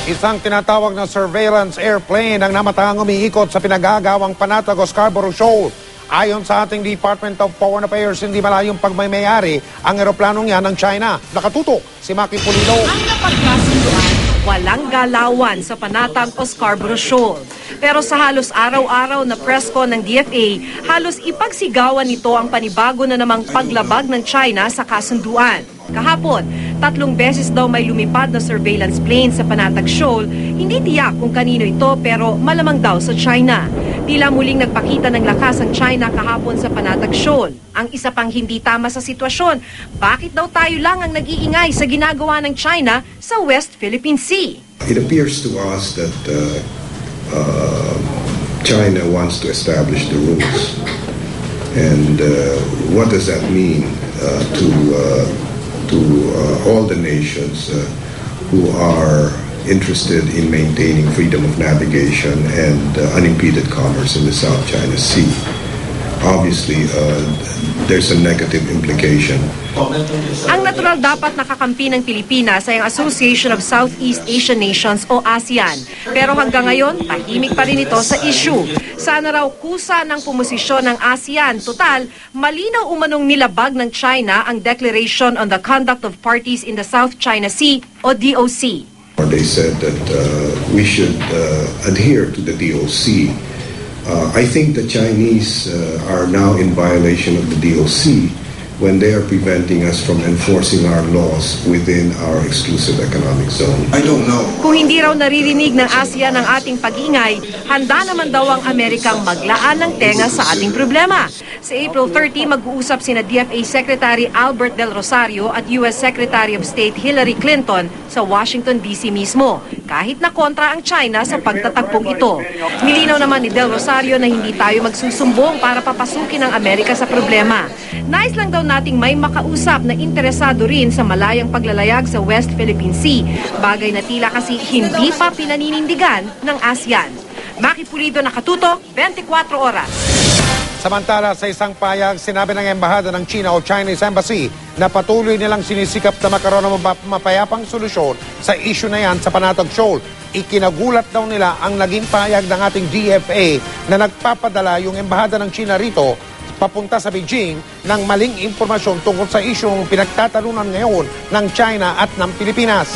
Isang tinatawag na surveillance airplane ang namatang umiikot sa pinagagawang Panatag o Scarborough Shoal. Ayon sa ating Department of Foreign Affairs, hindi malayong pagmaymayari ang eroplanong yan ng China. Nakatutok si Maki Pulido. Ang napagkasunduan, walang galawan sa Panatag o Scarborough Shoal. Pero sa halos araw-araw na press con ng DFA, halos ipagsigawan nito ang panibago na namang paglabag ng China sa kasunduan. Kahapon, 3 beses daw may lumipad na surveillance plane sa Panatag Shoal. Hindi tiyak kung kanino ito pero malamang daw sa China. Tila muling nagpakita ng lakas ang China kahapon sa Panatag Shoal. Ang isa pang hindi tama sa sitwasyon, bakit daw tayo lang ang nag-iingay sa ginagawa ng China sa West Philippine Sea? It appears to us that China wants to establish the rules. And what does that mean to all the nations who are interested in maintaining freedom of navigation and unimpeded commerce in the South China Sea? Obviously, there's a negative implication. Ang natural dapat nakakampi ng Pilipinas ay ang Association of Southeast Asian Nations o ASEAN. Pero hanggang ngayon, tahimik pa rin ito sa issue. Sana raw kusa ng pumosisyon ng ASEAN. Total, malinaw umanong nilabag ng China ang Declaration on the Conduct of Parties in the South China Sea o DOC. They said that we should adhere to the DOC. I think the Chinese are now in violation of the DOC when they are preventing us from enforcing our laws within our exclusive economic zone. I don't know. Kung hindi raw naririnig ng ASEAN ang ating pag-ingay, handa naman daw ang Amerikang maglaan ng tenga sa ating problema. Sa April 30, mag-uusap sina DFA Secretary Albert Del Rosario at US Secretary of State Hillary Clinton sa Washington, D.C. mismo, kahit na kontra ang China sa pagtatagpong ito. Nilinaw naman ni Del Rosario na hindi tayo magsusumbong para papasukin ang Amerika sa problema. Nais lang daw nating may makausap na interesado rin sa malayang paglalayag sa West Philippine Sea, bagay na tila kasi hindi pa pinaninindigan ng ASEAN. Maki Pulido, nakatutok, 24 oras. Samantala, sa isang payag, sinabi ng Embahada ng China o Chinese Embassy na patuloy nilang sinisikap na magkaroon ng mapayapang solusyon sa issue na yan sa Panatag Shoal. Ikinagulat daw nila ang naging payag ng ating DFA na nagpapadala yung Embahada ng China rito papunta sa Beijing ng maling impormasyon tungkol sa isyong pinagtatalunan ngayon ng China at ng Pilipinas.